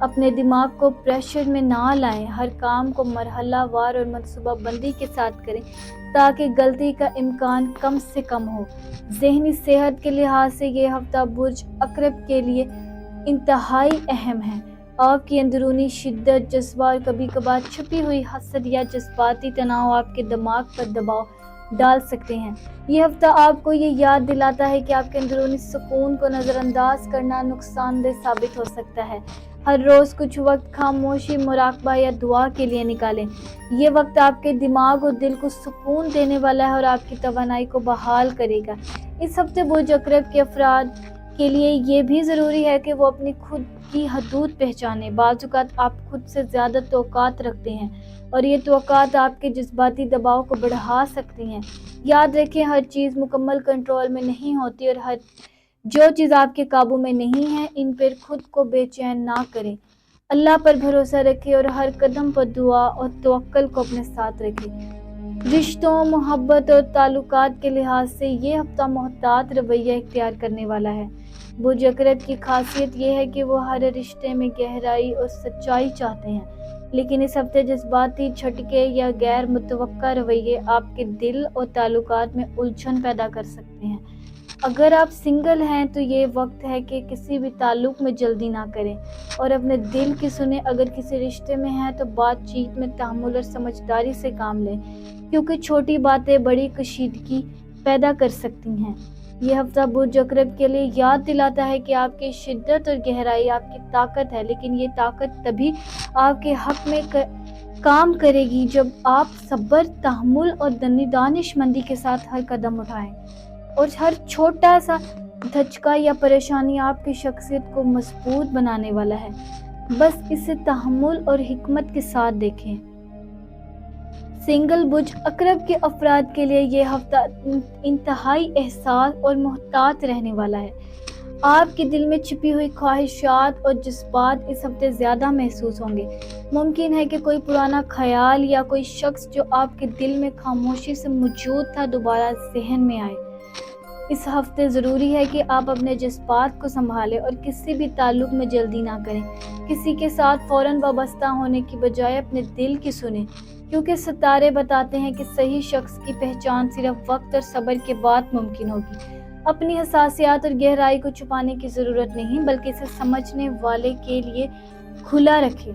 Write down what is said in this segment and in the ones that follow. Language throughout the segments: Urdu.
اپنے دماغ کو پریشر میں نہ لائیں، ہر کام کو مرحلہ وار اور منصوبہ بندی کے ساتھ کریں تاکہ غلطی کا امکان کم سے کم ہو۔ ذہنی صحت کے لحاظ سے یہ ہفتہ برج عقرب کے لیے انتہائی اہم ہے۔ آپ کی اندرونی شدت، جذبہ اور کبھی کبھار چھپی ہوئی حسد یا جذباتی تناؤ آپ کے دماغ پر دباؤ ڈال سکتے ہیں۔ یہ ہفتہ آپ کو یہ یاد دلاتا ہے کہ آپ کے اندرونی سکون کو نظر انداز کرنا نقصان دہ ثابت ہو سکتا ہے۔ ہر روز کچھ وقت خاموشی، مراقبہ یا دعا کے لیے نکالیں۔ یہ وقت آپ کے دماغ اور دل کو سکون دینے والا ہے اور آپ کی توانائی کو بحال کرے گا۔ اس ہفتے برج عقرب کے افراد کے لیے یہ بھی ضروری ہے کہ وہ اپنی خود کی حدود پہچانیں۔ بعض اوقات آپ خود سے زیادہ توقعات رکھتے ہیں اور یہ توقعات آپ کے جذباتی دباؤ کو بڑھا سکتی ہیں۔ یاد رکھیں، ہر چیز مکمل کنٹرول میں نہیں ہوتی اور جو چیز آپ کے قابو میں نہیں ہے ان پر خود کو بے چین نہ کریں۔ اللہ پر بھروسہ رکھیں اور ہر قدم پر دعا اور توکل کو اپنے ساتھ رکھیں۔ رشتوں، محبت اور تعلقات کے لحاظ سے یہ ہفتہ محتاط رویہ اختیار کرنے والا ہے۔ برج عقرب کی خاصیت یہ ہے کہ وہ ہر رشتے میں گہرائی اور سچائی چاہتے ہیں، لیکن اس ہفتے جذباتی جھٹکے یا غیر متوقع رویے آپ کے دل اور تعلقات میں الجھن پیدا کر سکتے ہیں۔ اگر آپ سنگل ہیں تو یہ وقت ہے کہ کسی بھی تعلق میں جلدی نہ کریں اور اپنے دل کی سنیں۔ اگر کسی رشتے میں ہیں تو بات چیت میں تحمل اور سمجھداری سے کام لیں، کیونکہ چھوٹی باتیں بڑی کشیدگی پیدا کر سکتی ہیں۔ یہ ہفتہ برج عقرب کے لیے یاد دلاتا ہے کہ آپ کی شدت اور گہرائی آپ کی طاقت ہے، لیکن یہ طاقت تبھی آپ کے حق میں کام کرے گی جب آپ صبر، تحمل اور دانش مندی کے ساتھ ہر قدم اٹھائیں۔ اور ہر چھوٹا سا دھچکا یا پریشانی آپ کی شخصیت کو مضبوط بنانے والا ہے، بس اسے تحمل اور حکمت کے ساتھ دیکھیں۔ سنگل برج عقرب کے افراد کے لیے یہ ہفتہ انتہائی حساس اور محتاط رہنے والا ہے۔ آپ کے دل میں چھپی ہوئی خواہشات اور جذبات اس ہفتے زیادہ محسوس ہوں گے۔ ممکن ہے کہ کوئی پرانا خیال یا کوئی شخص جو آپ کے دل میں خاموشی سے موجود تھا دوبارہ ذہن میں آئے۔ اس ہفتے ضروری ہے کہ آپ اپنے جذبات کو سنبھالیں اور کسی بھی تعلق میں جلدی نہ کریں۔ کسی کے ساتھ فوراً وابستہ ہونے کی بجائے اپنے دل کی سنیں، کیونکہ ستارے بتاتے ہیں کہ صحیح شخص کی پہچان صرف وقت اور صبر کے بعد ممکن ہوگی۔ اپنی حساسیات اور گہرائی کو چھپانے کی ضرورت نہیں، بلکہ اسے سمجھنے والے کے لیے کھلا رکھیں۔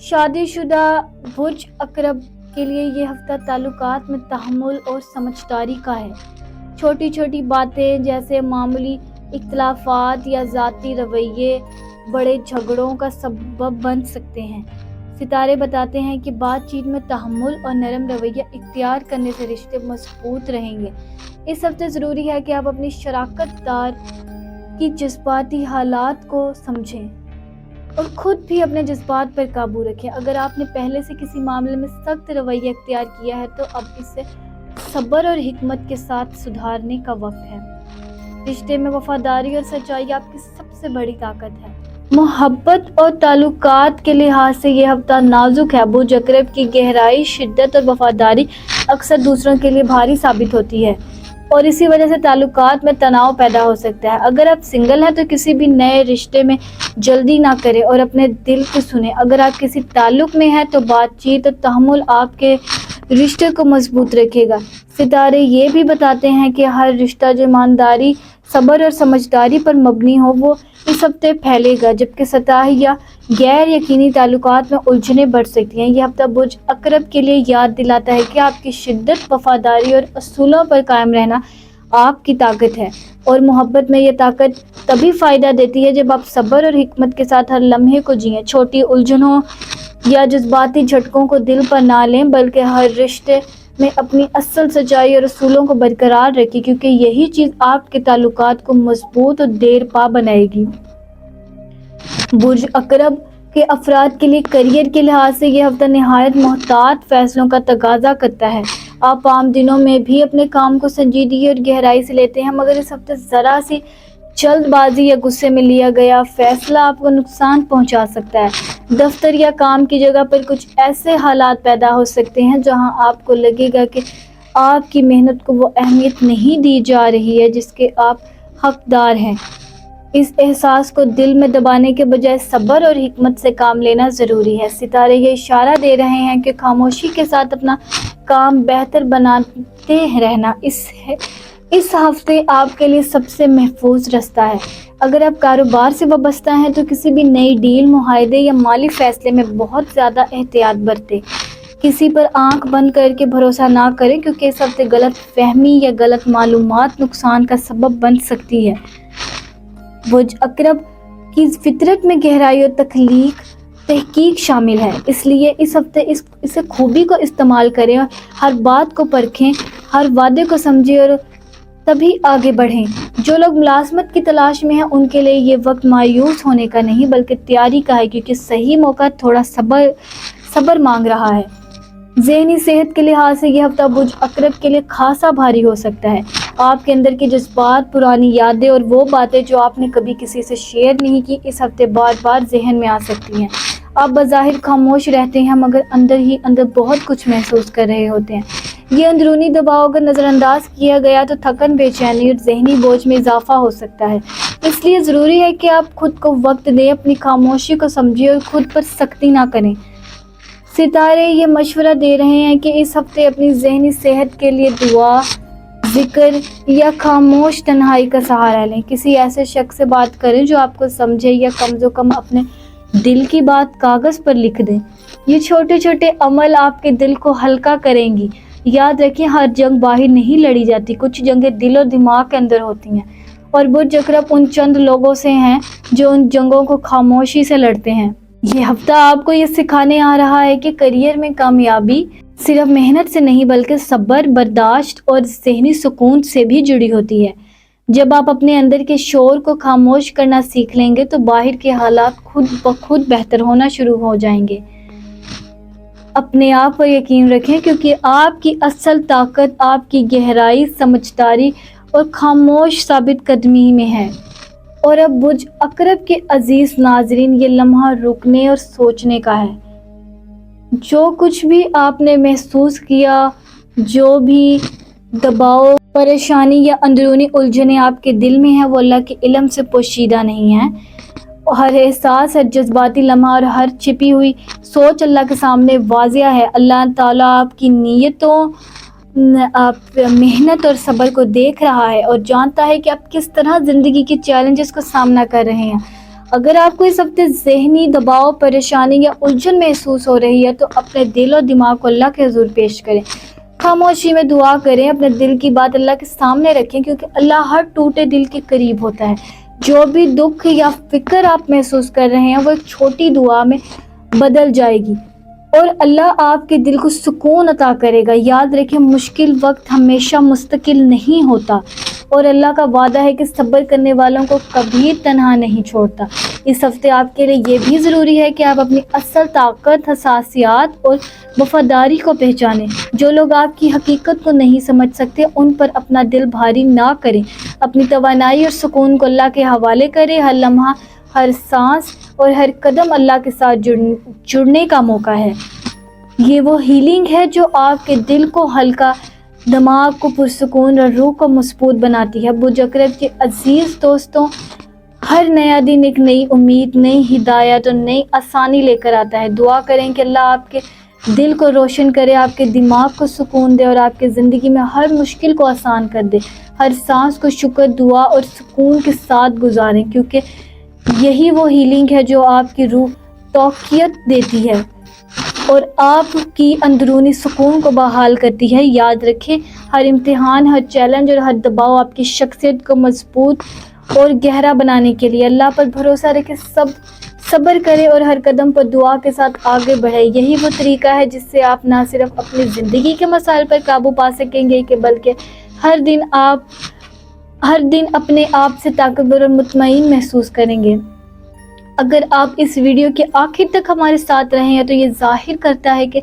شادی شدہ برج عقرب کے لیے یہ ہفتہ تعلقات میں تحمل اور سمجھداری کا ہے۔ چھوٹی چھوٹی باتیں جیسے معمولی اختلافات یا ذاتی رویے بڑے جھگڑوں کا سبب بن سکتے ہیں۔ ستارے بتاتے ہیں کہ بات چیت میں تحمل اور نرم رویہ اختیار کرنے سے رشتے مضبوط رہیں گے۔ اس ہفتے ضروری ہے کہ آپ اپنی شراکت دار کی جذباتی حالات کو سمجھیں اور خود بھی اپنے جذبات پر قابو رکھیں۔ اگر آپ نے پہلے سے کسی معاملے میں سخت رویہ اختیار کیا ہے تو اب اسے صبر اور حکمت کے ساتھ سدھارنے کا وقت ہے۔ رشتے میں وفاداری اور سچائی آپ کی سب سے بڑی طاقت ہے۔ محبت اور تعلقات کے لحاظ سے یہ ہفتہ نازک ہے۔ برج عقرب کی گہرائی، شدت اور وفاداری اکثر دوسروں کے لیے بھاری ثابت ہوتی ہے اور اسی وجہ سے تعلقات میں تناؤ پیدا ہو سکتا ہے۔ اگر آپ سنگل ہیں تو کسی بھی نئے رشتے میں جلدی نہ کریں اور اپنے دل کی سنیں۔ اگر آپ کسی تعلق میں ہیں تو بات چیت اور تحمل آپ کے رشتے کو مضبوط رکھے گا۔ ستارے یہ بھی بتاتے ہیں کہ ہر رشتہ جو ایمانداری، صبر اور سمجھداری پر مبنی ہو وہ اس ہفتے پھیلے گا، جبکہ سطحی یا غیر یقینی تعلقات میں الجھنیں بڑھ سکتی ہیں۔ یہ ہفتہ برج عقرب کے لیے یاد دلاتا ہے کہ آپ کی شدت، وفاداری اور اصولوں پر قائم رہنا آپ کی طاقت ہے، اور محبت میں یہ طاقت تبھی فائدہ دیتی ہے جب آپ صبر اور حکمت کے ساتھ ہر لمحے کو جئیں۔ چھوٹی الجھنوں یا جذباتی جھٹکوں کو دل پر نہ لیں، بلکہ ہر رشتے میں اپنی اصل سچائی اور اصولوں کو برقرار رکھیں، کیونکہ یہی چیز آپ کے تعلقات کو مضبوط اور دیر پا بنائے گی۔ برج عقرب کے افراد کے لیے کیریئر کے لحاظ سے یہ ہفتہ نہایت محتاط فیصلوں کا تقاضا کرتا ہے۔ آپ عام دنوں میں بھی اپنے کام کو سنجیدگی اور گہرائی سے لیتے ہیں، مگر اس ہفتے ذرا سی جلد بازی یا غصے میں لیا گیا فیصلہ آپ کو نقصان پہنچا سکتا ہے۔ دفتر یا کام کی جگہ پر کچھ ایسے حالات پیدا ہو سکتے ہیں جہاں آپ کو لگے گا کہ آپ کی محنت کو وہ اہمیت نہیں دی جا رہی ہے جس کے آپ حقدار ہیں۔ اس احساس کو دل میں دبانے کے بجائے صبر اور حکمت سے کام لینا ضروری ہے۔ ستارے یہ اشارہ دے رہے ہیں کہ خاموشی کے ساتھ اپنا کام بہتر بناتے رہنا اس ہفتے آپ کے لیے سب سے محفوظ راستہ ہے۔ اگر آپ کاروبار سے وابستہ ہیں تو کسی بھی نئی ڈیل، معاہدے یا مالی فیصلے میں بہت زیادہ احتیاط برتیں۔ کسی پر آنکھ بند کر کے بھروسہ نہ کریں، کیونکہ اس ہفتے غلط فہمی یا غلط معلومات نقصان کا سبب بن سکتی ہے۔ برج اکرب کی فطرت میں گہرائی اور تحقیق شامل ہے، اس لیے اس ہفتے اسے خوبی کو استعمال کریں اور ہر بات کو پرکھیں، ہر وعدے کو سمجھیں اور تبھی آگے بڑھیں۔ جو لوگ ملازمت کی تلاش میں ہیں ان کے لیے یہ وقت مایوس ہونے کا نہیں بلکہ تیاری کا ہے، کیونکہ صحیح موقع تھوڑا صبر مانگ رہا ہے۔ ذہنی صحت کے لحاظ سے یہ ہفتہ برج اکرب کے لیے خاصا بھاری ہو سکتا ہے۔ آپ کے اندر کے جذبات، پرانی یادیں اور وہ باتیں جو آپ نے کبھی کسی سے شیئر نہیں کی، اس ہفتے بار بار ذہن میں آ سکتی ہیں۔ آپ بظاہر خاموش رہتے ہیں مگر اندر ہی اندر بہت کچھ محسوس کر رہے ہوتے ہیں۔ یہ اندرونی دباؤ اگر نظر انداز کیا گیا تو تھکن، بے چینی اور ذہنی بوجھ میں اضافہ ہو سکتا ہے۔ اس لیے ضروری ہے کہ آپ خود کو وقت دیں، اپنی خاموشی کو سمجھیں اور خود پر سختی نہ کریں۔ ستارے یہ مشورہ دے رہے ہیں کہ اس ہفتے اپنی ذہنی صحت کے لیے دعا، ذکر یا خاموش تنہائی کا سہارا لیں۔ کسی ایسے شخص سے بات کریں جو آپ کو سمجھے یا کم از کم اپنے دل کی بات کاغذ پر لکھ دیں۔ یہ چھوٹے چھوٹے عمل آپ کے دل کو ہلکا کریں گی۔ یاد رکھیں، ہر جنگ باہر نہیں لڑی جاتی، کچھ جنگیں دل اور دماغ کے اندر ہوتی ہیں، اور برج اکرب ان چند لوگوں سے ہیں جو ان جنگوں کو خاموشی سے لڑتے ہیں۔ یہ ہفتہ آپ کو یہ سکھانے آ رہا ہے کہ کیریئر میں کامیابی صرف محنت سے نہیں بلکہ صبر، برداشت اور ذہنی سکون سے بھی جڑی ہوتی ہے۔ جب آپ اپنے اندر کے شور کو خاموش کرنا سیکھ لیں گے تو باہر کے حالات خود بخود بہتر ہونا شروع ہو جائیں گے۔ اپنے آپ پر یقین رکھیں، کیونکہ آپ کی اصل طاقت آپ کی گہرائی، سمجھداری اور خاموش ثابت قدمی میں ہے۔ اور اب برج اکرب کے عزیز ناظرین، یہ لمحہ رکنے اور سوچنے کا ہے۔ جو کچھ بھی آپ نے محسوس کیا، جو بھی دباؤ، پریشانی یا اندرونی الجھنیں آپ کے دل میں ہیں، وہ اللہ کے علم سے پوشیدہ نہیں ہیں۔ ہر احساس، ہر جذباتی لمحہ اور ہر چھپی ہوئی سوچ اللہ کے سامنے واضح ہے۔ اللہ تعالیٰ آپ کی نیتوں، آپ محنت اور صبر کو دیکھ رہا ہے اور جانتا ہے کہ آپ کس طرح زندگی کے چیلنجز کا سامنا کر رہے ہیں۔ اگر آپ کو اس ہفتے ذہنی دباؤ، پریشانی یا الجھن محسوس ہو رہی ہے تو اپنے دل اور دماغ کو اللہ کے حضور پیش کریں، خاموشی میں دعا کریں، اپنے دل کی بات اللہ کے سامنے رکھیں، کیونکہ اللہ ہر ٹوٹے دل کے قریب ہوتا ہے۔ جو بھی دکھ یا فکر آپ محسوس کر رہے ہیں وہ ایک چھوٹی دعا میں بدل جائے گی اور اللہ آپ کے دل کو سکون عطا کرے گا۔ یاد رکھیں، مشکل وقت ہمیشہ مستقل نہیں ہوتا اور اللہ کا وعدہ ہے کہ صبر کرنے والوں کو کبھی تنہا نہیں چھوڑتا۔ اس ہفتے آپ کے لیے یہ بھی ضروری ہے کہ آپ اپنی اصل طاقت، حساسیات اور وفاداری کو پہچانیں۔ جو لوگ آپ کی حقیقت کو نہیں سمجھ سکتے ان پر اپنا دل بھاری نہ کریں، اپنی توانائی اور سکون کو اللہ کے حوالے کریں۔ ہر لمحہ، ہر سانس اور ہر قدم اللہ کے ساتھ جڑنے کا موقع ہے۔ یہ وہ ہیلنگ ہے جو آپ کے دل کو ہلکا، دماغ کو پرسکون اور روح کو مضبوط بناتی ہے۔ برج اکرب کے عزیز دوستوں، ہر نیا دن ایک نئی امید، نئی ہدایت اور نئی آسانی لے کر آتا ہے۔ دعا کریں کہ اللہ آپ کے دل کو روشن کرے، آپ کے دماغ کو سکون دے اور آپ کی زندگی میں ہر مشکل کو آسان کر دے۔ ہر سانس کو شکر، دعا اور سکون کے ساتھ گزاریں، کیونکہ یہی وہ ہیلنگ ہے جو آپ کی روح توقیت دیتی ہے اور آپ کی اندرونی سکون کو بحال کرتی ہے۔ یاد رکھیں، ہر امتحان، ہر چیلنج اور ہر دباؤ آپ کی شخصیت کو مضبوط اور گہرا بنانے کے لیے۔ اللہ پر بھروسہ رکھیں، صبر کریں اور ہر قدم پر دعا کے ساتھ آگے بڑھیں۔ یہی وہ طریقہ ہے جس سے آپ نہ صرف اپنی زندگی کے مسائل پر قابو پا سکیں گے کہ بلکہ ہر دن اپنے آپ سے طاقتور اور مطمئن محسوس کریں گے۔ اگر آپ اس ویڈیو کے آخر تک ہمارے ساتھ رہے ہیں تو یہ ظاہر کرتا ہے کہ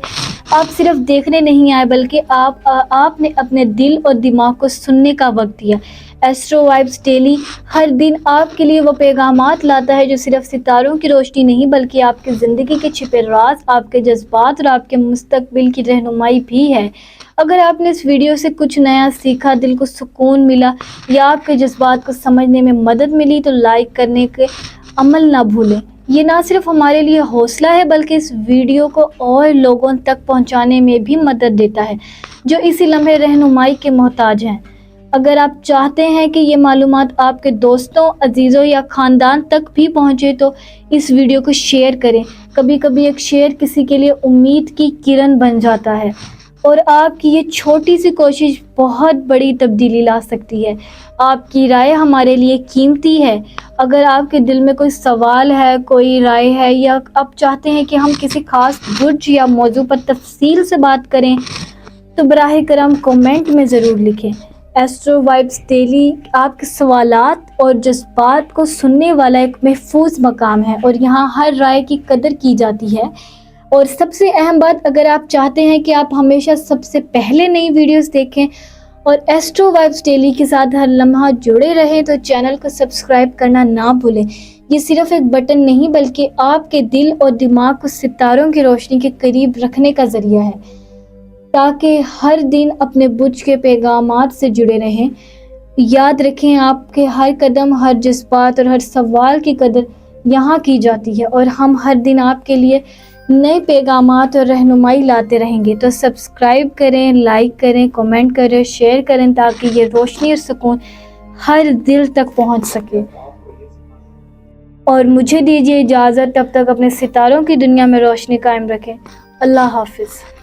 آپ صرف دیکھنے نہیں آئے بلکہ آپ نے اپنے دل اور دماغ کو سننے کا وقت دیا۔ ایسٹرو وائبس ڈیلی ہر دن آپ کے لیے وہ پیغامات لاتا ہے جو صرف ستاروں کی روشنی نہیں بلکہ آپ کی زندگی کے چھپے راز، آپ کے جذبات اور آپ کے مستقبل کی رہنمائی بھی ہے۔ اگر آپ نے اس ویڈیو سے کچھ نیا سیکھا، دل کو سکون ملا یا آپ کے جذبات کو سمجھنے میں مدد ملی تو لائک کرنے کے عمل نہ بھولیں۔ یہ نہ صرف ہمارے لیے حوصلہ ہے بلکہ اس ویڈیو کو اور لوگوں تک پہنچانے میں بھی مدد دیتا ہے جو اسی لمحے رہنمائی کے محتاج ہیں۔ اگر آپ چاہتے ہیں کہ یہ معلومات آپ کے دوستوں، عزیزوں یا خاندان تک بھی پہنچے تو اس ویڈیو کو شیئر کریں۔ کبھی کبھی ایک شیئر کسی کے لیے امید کی کرن بن جاتا ہے اور آپ کی یہ چھوٹی سی کوشش بہت بڑی تبدیلی لا سکتی ہے۔ آپ کی رائے ہمارے لیے قیمتی ہے۔ اگر آپ کے دل میں کوئی سوال ہے، کوئی رائے ہے یا آپ چاہتے ہیں کہ ہم کسی خاص برج یا موضوع پر تفصیل سے بات کریں تو براہ کرم کمنٹ میں ضرور لکھیں۔ ایسٹرو وائبس ڈیلی آپ کے سوالات اور جذبات کو سننے والا ایک محفوظ مقام ہے اور یہاں ہر رائے کی قدر کی جاتی ہے۔ اور سب سے اہم بات، اگر آپ چاہتے ہیں کہ آپ ہمیشہ سب سے پہلے نئی ویڈیوز دیکھیں اور ایسٹرو وائبس ڈیلی کے ساتھ ہر لمحہ جڑے رہیں تو چینل کو سبسکرائب کرنا نہ بھولیں۔ یہ صرف ایک بٹن نہیں بلکہ آپ کے دل اور دماغ کو ستاروں کی روشنی کے قریب رکھنے کا ذریعہ ہے، تاکہ ہر دن اپنے برج کے پیغامات سے جڑے رہیں۔ یاد رکھیں، آپ کے ہر قدم، ہر جذبات اور ہر سوال کی قدر یہاں کی جاتی ہے اور ہم ہر دن آپ کے لیے نئے پیغامات اور رہنمائی لاتے رہیں گے۔ تو سبسکرائب کریں، لائک کریں، کمنٹ کریں، شیئر کریں تاکہ یہ روشنی اور سکون ہر دل تک پہنچ سکے۔ اور مجھے دیجیے اجازت، تب تک اپنے ستاروں کی دنیا میں روشنی قائم رکھیں۔ اللہ حافظ۔